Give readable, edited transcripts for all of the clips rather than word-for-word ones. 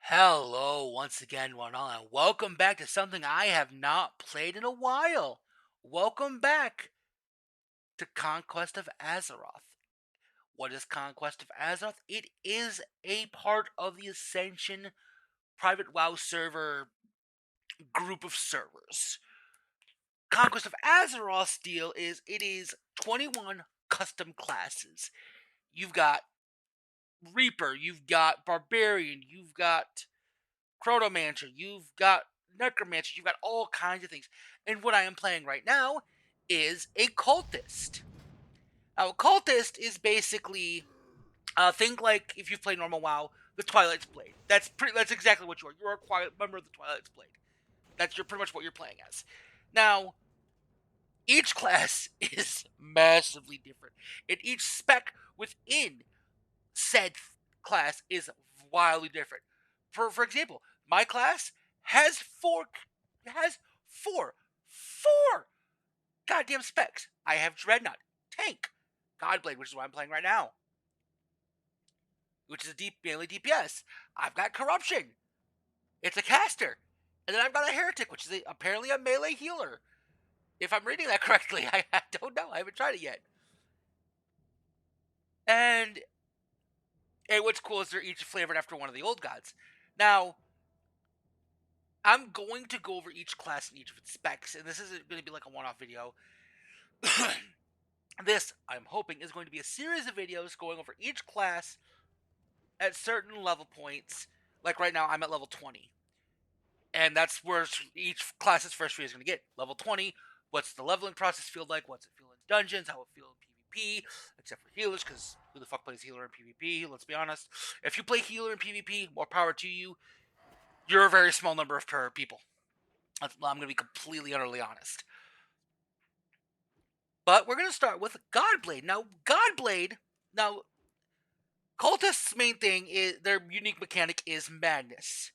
Hello, once again, one all, and welcome back to something I have not played in a while. Welcome back to Conquest of Azeroth. What is Conquest of Azeroth? It is a part of the Ascension private WoW server group of servers. Conquest of Azeroth's deal is it is 21 custom classes. You've got Reaper, you've got Barbarian, you've got Chronomancer, you've got Necromancer, you've got all kinds of things. And what I am playing right now is a Cultist. Now, a Cultist is basically think like if you play normal WoW, the Twilight's Blade. That's exactly what you are. You're a quiet member of the Twilight's Blade. That's pretty much what you're playing as. Now, each class is massively different, and each spec within said class is wildly different. For example, my class has four goddamn specs. I have Dreadnot, Tank, Godblade, which is what I'm playing right now, which is a mainly DPS. I've got Corruption. It's a caster. And then I've got a Heretic, which is apparently a melee healer. If I'm reading that correctly, I don't know. I haven't tried it yet. And what's cool is they're each flavored after one of the old gods. Now, I'm going to go over each class and each of its specs, and this isn't going to be like a one-off video. This, I'm hoping, is going to be a series of videos going over each class at certain level points. Like right now, I'm at level 20. And that's where each class's first tree is going to get. Level 20, what's the leveling process feel like? What's it feel in dungeons? How it feel in PvP? Except for healers, because who the fuck plays healer in PvP? Let's be honest. If you play healer in PvP, more power to you. You're a very small number of people. I'm going to be completely, utterly honest. But we're going to start with Godblade. Now, Cultist's main thing is their unique mechanic is madness.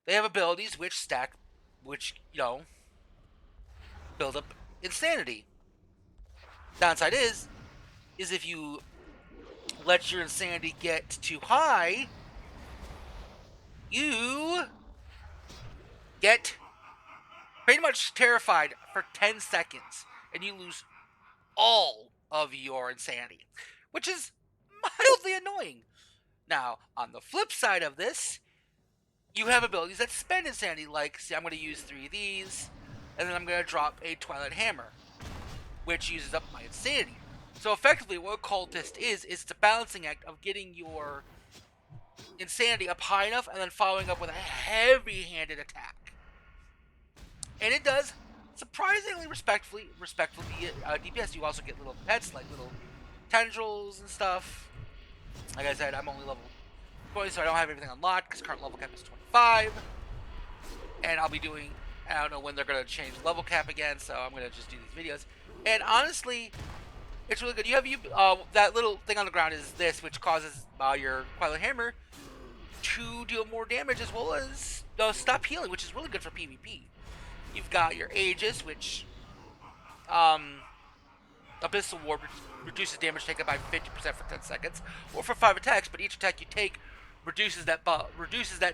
They have abilities which build up insanity. Downside is if you let your insanity get too high, you get pretty much terrified for 10 seconds and you lose all of your insanity, which is mildly annoying. Now, on the flip side of this, you have abilities that spend insanity, like, see, I'm going to use 3 of these, and then I'm going to drop a Twilight Hammer, which uses up my insanity. So effectively, what Cultist is the balancing act of getting your insanity up high enough and then following up with a heavy-handed attack. And it does surprisingly respectfully DPS. You also get little pets like little tendrils and stuff. Like I said, I'm only level 20, so I don't have everything unlocked because current level cap is 25. And I'll be doing, I don't know when they're going to change level cap again, so I'm going to just do these videos. And honestly, it's really good. You have that little thing on the ground is this, which causes your Twilight Hammer to deal more damage as well as stop healing, which is really good for PvP. You've got your Aegis, which Abyssal Ward reduces damage taken by 50% for 10 seconds, or for 5 attacks, but each attack you take reduces that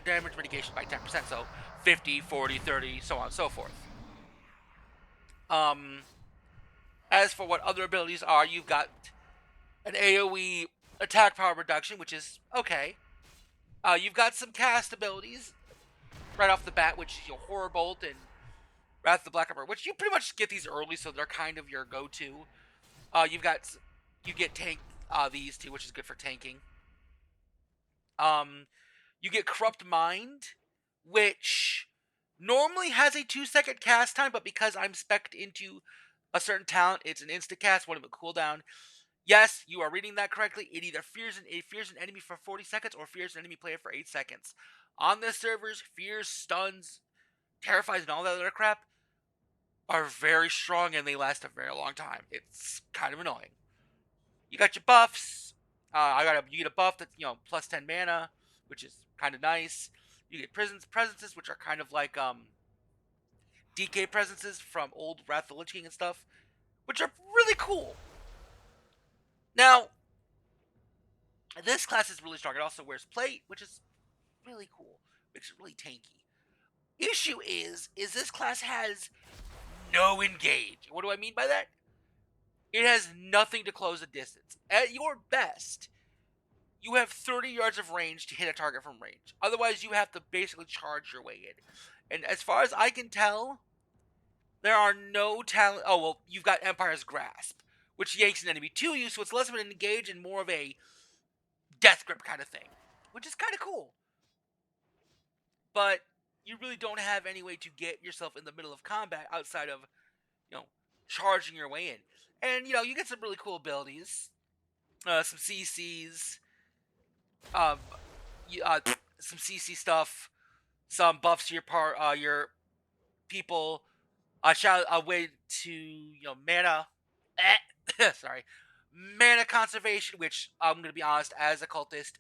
damage mitigation by 10%, so 50, 40, 30, so on and so forth. As for what other abilities are, you've got an AoE attack power reduction, which is okay. You've got some cast abilities right off the bat, which is your Horror Bolt and Wrath of the Black Emperor, which you pretty much get these early, so they're kind of your go-to. You get tank these two, which is good for tanking. You get Corrupt Mind, which normally has a 2-second cast time, but because I'm spec'd into a certain talent, it's an instant cast, one of a cooldown. Yes, you are reading that correctly. It either fears an enemy for 40 seconds or fears an enemy player for 8 seconds. On this servers, fears, stuns, terrifies, and all that other crap are very strong and they last a very long time. It's kind of annoying. You got your buffs. You get a buff that's plus 10 mana, which is kind of nice. You get presences, which are kind of like DK presences from old Wrath of the Lich King and stuff, which are really cool. Now, this class is really strong. It also wears plate, which is really cool. Makes it really tanky. Issue is this class has no engage. What do I mean by that? It has nothing to close the distance. At your best, you have 30 yards of range to hit a target from range. Otherwise, you have to basically charge your way in. And as far as I can tell, there are no talent. Oh, well, you've got Empire's Grasp, which yanks an enemy to you, so it's less of an engage and more of a death grip kind of thing, which is kind of cool. But you really don't have any way to get yourself in the middle of combat outside of, charging your way in. And, you get some really cool abilities. Some CCs. Some CC stuff. Some buffs to your people. A way to, mana. Sorry. Mana conservation, which I'm going to be honest, as a cultist,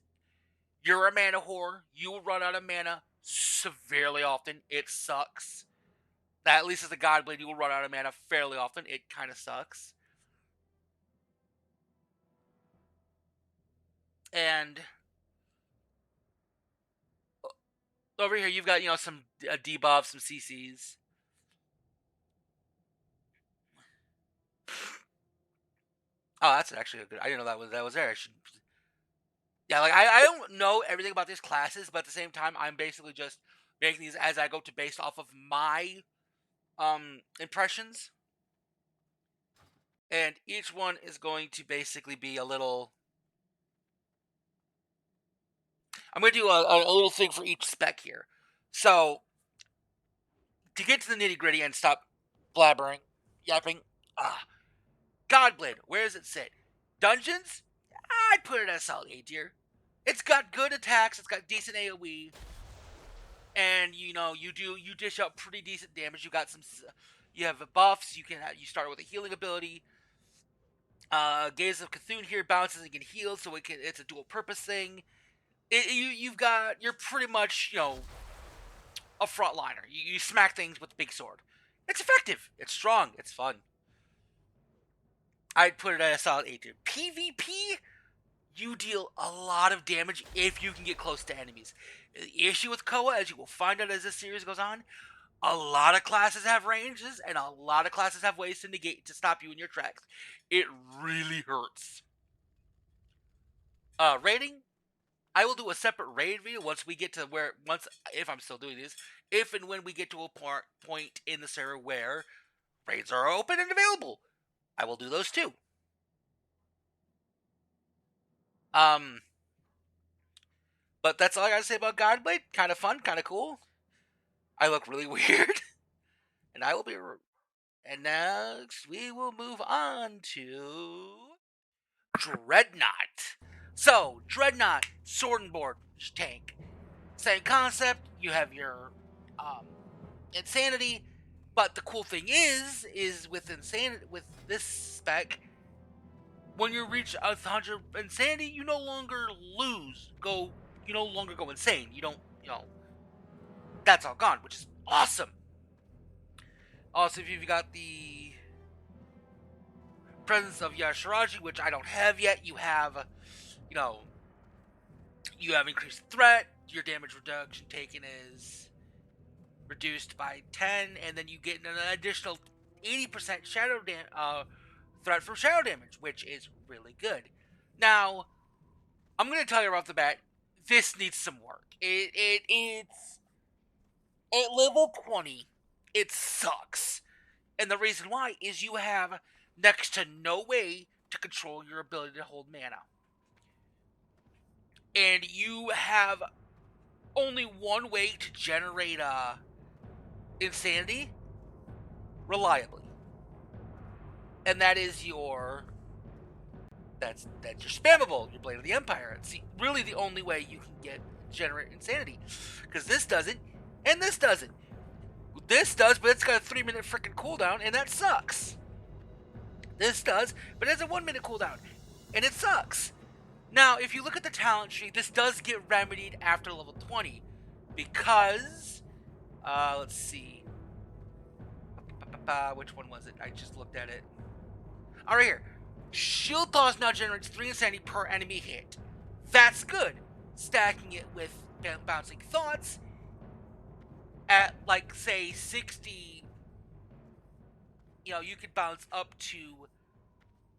you're a mana whore. You will run out of mana severely often. It sucks. At least as a Godblade, you will run out of mana fairly often. It kind of sucks. And over here, you've got, some debuffs, some CCs. Oh, that's actually a good. I didn't know that was there. I should. Yeah, like I don't know everything about these classes, but at the same time, I'm basically just making these as I go to based off of my impressions, and each one is going to basically be a little. I'm going to do a little thing for each spec here. So to get to the nitty gritty and stop blabbering, yapping. Godblade, where does it sit? Dungeons? I'd put it at a solid A tier. It's got good attacks, it's got decent AoE, and you dish out pretty decent damage. You have buffs. You start with a healing ability. Gaze of Cthulhu here bounces and can heal, so it's a dual purpose thing. You're pretty much a frontliner. You smack things with the big sword. It's effective. It's strong. It's fun. I'd put it at a solid A tier. PvP, you deal a lot of damage if you can get close to enemies. The issue with Koa, as you will find out as this series goes on, a lot of classes have ranges, and a lot of classes have ways to negate to stop you in your tracks. It really hurts. Rating, I will do a separate raid video if I'm still doing this, if and when we get to a point in the server where raids are open and available. I will do those too. But that's all I gotta say about Godblade. Kind of fun, kind of cool. I look really weird, and I will be. And next, we will move on to Dreadnot. So, Dreadnot, sword and board tank. Same concept. You have your insanity, but the cool thing is with this spec, when you reach 100 insanity, you no longer you no longer go insane. You don't, that's all gone, which is awesome. Also, if you've got the presence of Yashiraji, which I don't have yet, you have, you have increased threat. Your damage reduction taken is reduced by 10, and then you get an additional 80% shadow threat from shadow damage, which is really good. Now, I'm going to tell you right off the bat, this needs some work. It's at level 20, it sucks. And the reason why is you have next to no way to control your ability to hold mana. And you have only one way to generate insanity reliably. And that is that's your spammable, your Blade of the Empire. It's really the only way you can generate insanity. Because this doesn't, and this doesn't. This does, but it's got a 3-minute freaking cooldown, and that sucks. This does, but it has a 1-minute cooldown, and it sucks. Now, if you look at the talent tree, this does get remedied after level 20, because, let's see. Which one was it? I just looked at it. All right, here. Shield Toss now generates 3 insanity per enemy hit. That's good. Stacking it with bouncing thoughts at, like, say 60, you could bounce up to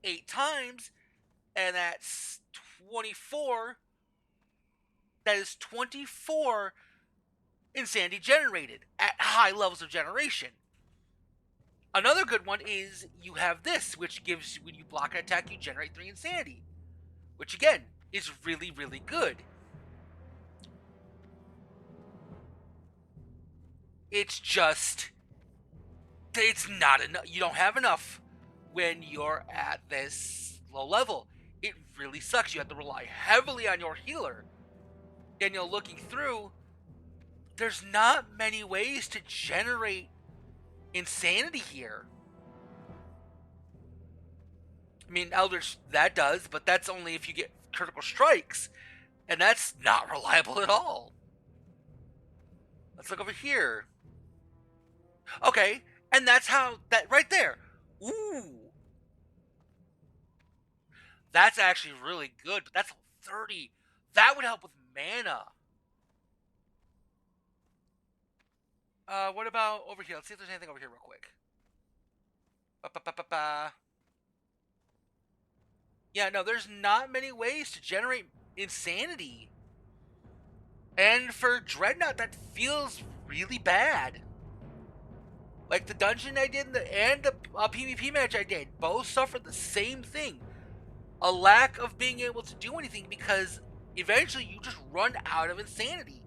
8 times, and that's 24. That is 24 insanity generated at high levels of generation. Another good one is you have this, which gives, when you block an attack, you generate 3 insanity, which again is really, really good. It's just, it's not enough. You don't have enough when you're at this low level. It really sucks. You have to rely heavily on your healer. And looking through, there's not many ways to generate insanity here. I mean, Eldritch, that does, but that's only if you get critical strikes, and that's not reliable at all. Let's look over here. Okay, and that's how, that right there. Ooh. That's actually really good, but that's 30. That would help with mana. What about over here? Let's see if there's anything over here real quick. Ba-ba-ba-ba-ba. Yeah, no, there's not many ways to generate insanity. And for Dreadnot, that feels really bad. Like the dungeon I did and the PvP match I did, both suffered the same thing. A lack of being able to do anything because eventually you just run out of insanity.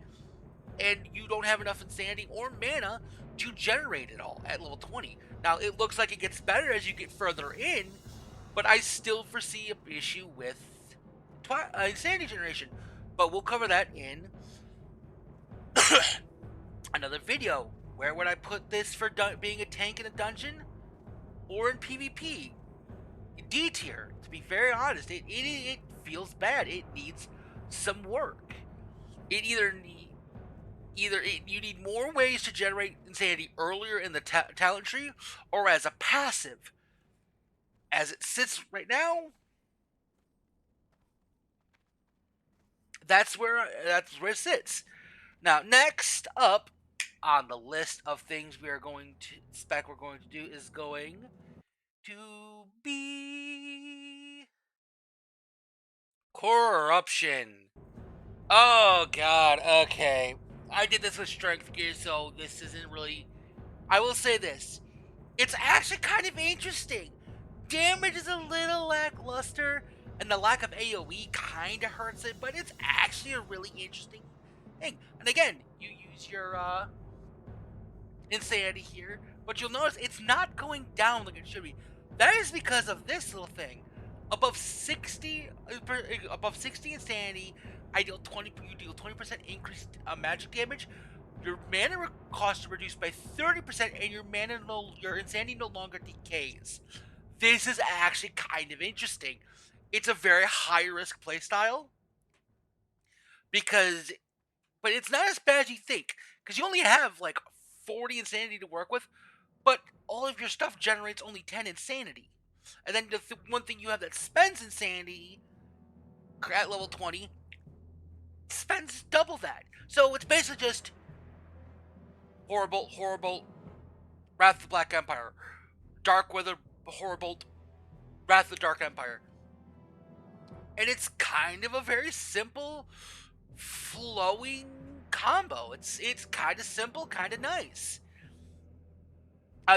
And you don't have enough insanity or mana to generate it all at level 20. Now, it looks like it gets better as you get further in, but I still foresee an issue with insanity generation. But we'll cover that in another video. Where would I put this for being a tank in a dungeon or in PvP? D tier. To be very honest, it feels bad. It needs some work. It you need more ways to generate insanity earlier in the talent tree, or as a passive. As it sits right now, that's where it sits. Now, next up on the list of things we're going to do is going to be corruption. Oh god, okay. I did this with strength gear, so this isn't really... I will say this. It's actually kind of interesting. Damage is a little lackluster, and the lack of AoE kind of hurts it, but it's actually a really interesting thing. And again, you use your insanity here, but you'll notice it's not going down like it should be. That is because of this little thing. Above 60 insanity, you deal 20% increased magic damage. Your mana cost is reduced by 30%, and your insanity no longer decays. This is actually kind of interesting. It's a very high risk playstyle but it's not as bad as you think, because you only have like 40 insanity to work with, but all of your stuff generates only 10 insanity. And then the one thing you have that spends insanity at level 20 spends double that. So it's basically just Horrible, Wrath of the Black Empire, Dark Weather, Horrible, Wrath of the Dark Empire. And it's kind of a very simple, flowing combo. It's kind of simple, kind of nice.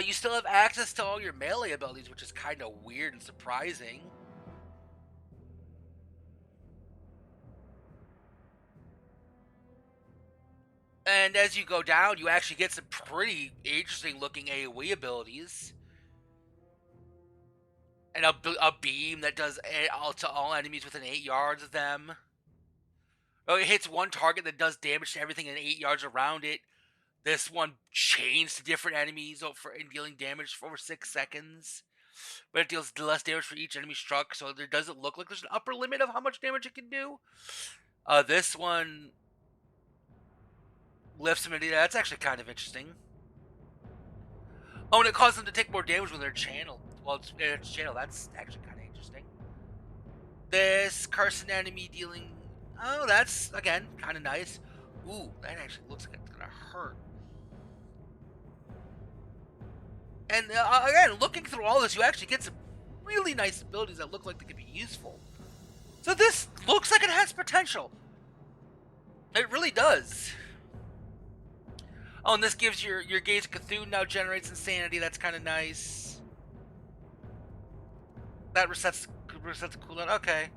You still have access to all your melee abilities, which is kind of weird and surprising. And as you go down, you actually get some pretty interesting looking AoE abilities. And a beam that does to all enemies within 8 yards of them. Oh, it hits one target that does damage to everything in 8 yards around it. This one chains to different enemies in dealing damage for over 6 seconds. But it deals less damage for each enemy struck, so there doesn't look like there's an upper limit of how much damage it can do. This one lifts them into... That's actually kind of interesting. Oh, and it causes them to take more damage when they're channeled. Well, it's channeled. That's actually kind of interesting. This curse an enemy dealing... Oh, that's, again, kind of nice. Ooh, that actually looks like it's gonna hurt. And again, looking through all this, you actually get some really nice abilities that look like they could be useful. So this looks like it has potential. It really does. Oh, and this gives your Gaze of Cthulhu now generates insanity. That's kind of nice. That resets the cooldown. Okay.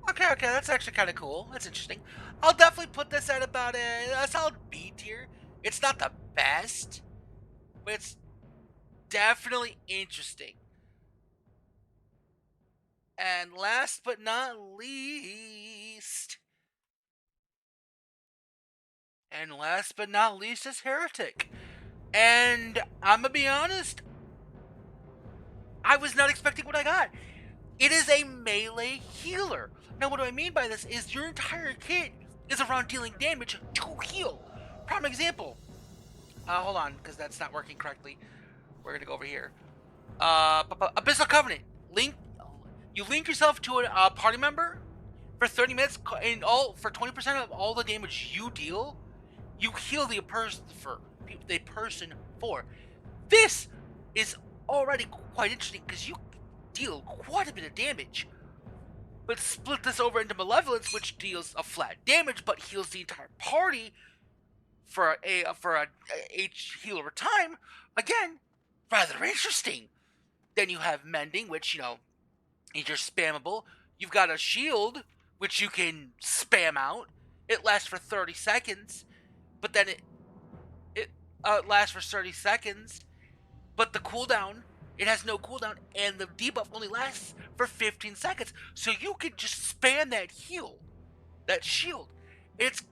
Okay, that's actually kind of cool. That's interesting. I'll definitely put this at about a solid B tier. It's not the best, but it's definitely interesting. And last but not least, is Heretic. And I'm gonna be honest, I was not expecting what I got. It is a melee healer. Now, what do I mean by this is your entire kit is around dealing damage to heal. Prime example. Hold on, because that's not working correctly. We're gonna go over here. Abyssal Covenant. You link yourself to a party member for 30 minutes, and for 20% of all the damage you deal, you heal the person for. This is already quite interesting because you deal quite a bit of damage. But split this over into Malevolence, which deals a flat damage but heals the entire party for a H heal over time. Again, rather interesting. Then you have Mending, which is just spammable. You've got a shield, which you can spam out. It lasts for 30 seconds, but then it lasts for 30 seconds, but the cooldown, it has no cooldown, and the debuff only lasts for 15 seconds. So you can just spam that heal, that shield. It's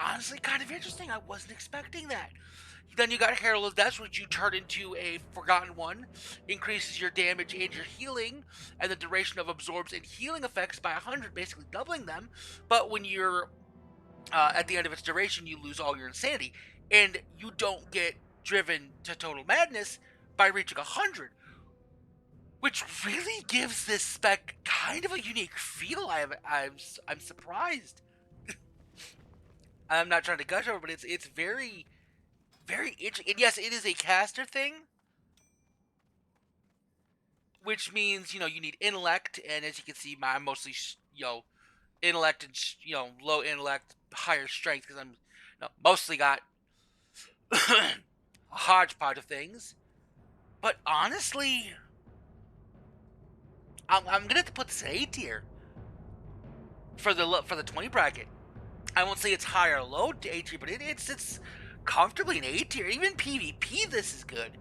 honestly kind of interesting. I wasn't expecting that. Then you got Herald of Death, which you turn into a Forgotten One, increases your damage and your healing, and the duration of absorbs and healing effects by 100, basically doubling them. But when you're at the end of its duration, you lose all your insanity, and you don't get driven to total madness by reaching 100, which really gives this spec kind of a unique feel. I'm surprised. I'm not trying to gush over, but it's very interesting. And yes, it is a caster thing, which means you need intellect, and as you can see, I'm mostly intellect and low intellect, higher strength because I'm mostly got a hodgepodge of things. But honestly, I'm gonna have to put this at A tier for the 20 bracket. I won't say it's high or low to A tier, but it's comfortably an A tier. Even PvP, this is good.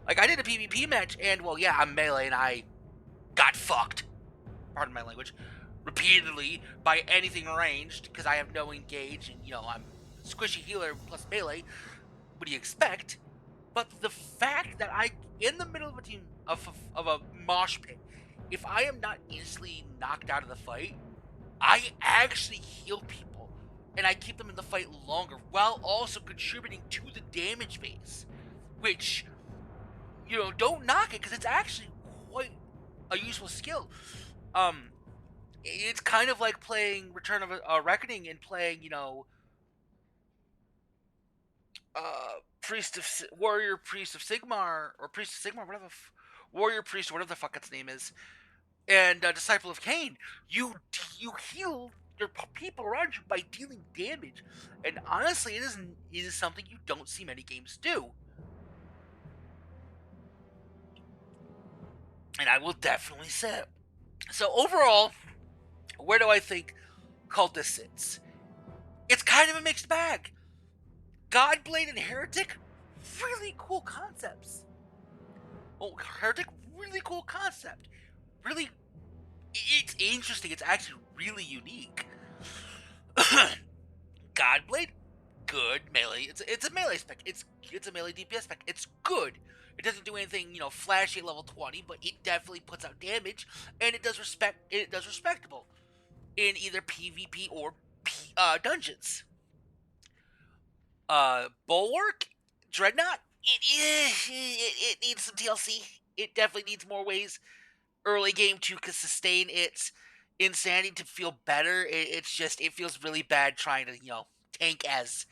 Like, I did a PvP match, and well, yeah, I'm melee, and I got fucked. Pardon my language. Repeatedly by anything ranged because I have no engage, and I'm squishy healer plus melee. What do you expect? But the fact that in the middle of a team of a mosh pit, if I am not instantly knocked out of the fight, I actually heal people, and I keep them in the fight longer while also contributing to the damage base, which don't knock it because it's actually quite a useful skill. It's kind of like playing Return of a Reckoning and playing Warrior Priest of Sigmar, or Priest of Sigmar, whatever, Warrior Priest, or whatever the fuck its name is, and Disciple of Cain. You heal your people around you by dealing damage, and honestly, it is something you don't see many games do. And I will definitely say it. So overall, where do I think Cultist sits? It's kind of a mixed bag. Godblade and Heretic, really cool concepts. Oh, Heretic, really cool concept. Really, it's interesting. It's actually really unique. Godblade, good melee. It's a melee spec. It's a melee DPS spec. It's good. It doesn't do anything flashy at level 20, but it definitely puts out damage, and it does respectable in either PvP or dungeons. Bulwark, Dreadnot, it needs some TLC. It definitely needs more ways early game to sustain its insanity to feel better. It's just it feels really bad trying to tank as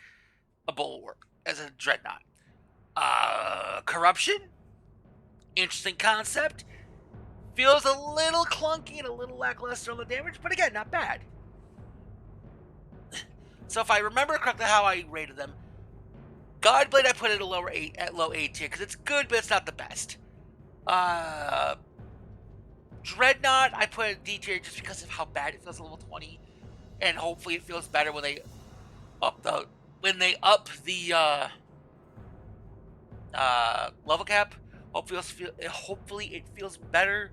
a bulwark, as a dreadnought. Corruption, interesting concept. Feels a little clunky and a little lackluster on the damage, but again, not bad. So if I remember correctly how I rated them, Godblade I put it at low A tier because it's good, but it's not the best. Uh, Dreadnought I put at D tier just because of how bad it feels at level 20, and hopefully it feels better when they up the level cap. Hopefully it feels better.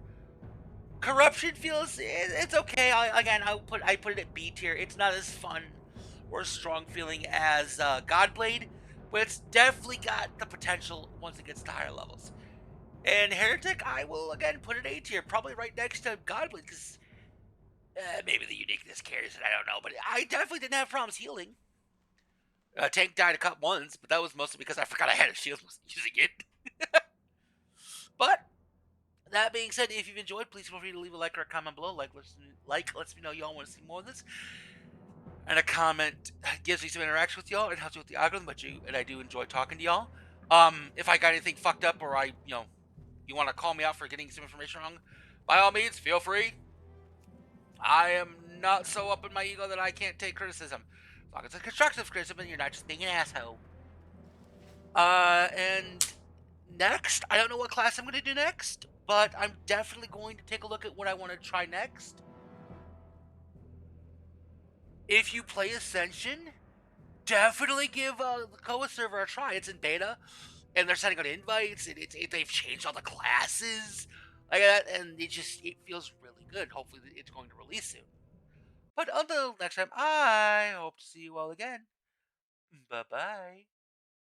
Corruption feels it's okay. I put it at B tier. It's not as fun or strong feeling as Godblade, but it's definitely got the potential once it gets to higher levels. And Heretic, I will again put it A tier, probably right next to Godblade, because maybe the uniqueness carries it. I don't know, but I definitely didn't have problems healing. Tank died a couple once, but that was mostly because I forgot I had a shield, wasn't using it. But that being said, if you've enjoyed, please feel free to leave a like or a comment below. Lets me know y'all want to see more of this, and a comment gives me some interaction with y'all and helps me with the algorithm. And I do enjoy talking to y'all. If I got anything fucked up or you want to call me out for getting some information wrong, by all means, feel free. I am not so up in my ego that I can't take criticism. As long as it's constructive criticism and you're not just being an asshole. And next, I don't know what class I'm going to do next, but I'm definitely going to take a look at what I want to try next. If you play Ascension, definitely give the Koa server a try. It's in beta, and they're sending out invites, and they've changed all the classes like that, and it feels really good. Hopefully, it's going to release soon. But until next time, I hope to see you all again. Bye bye.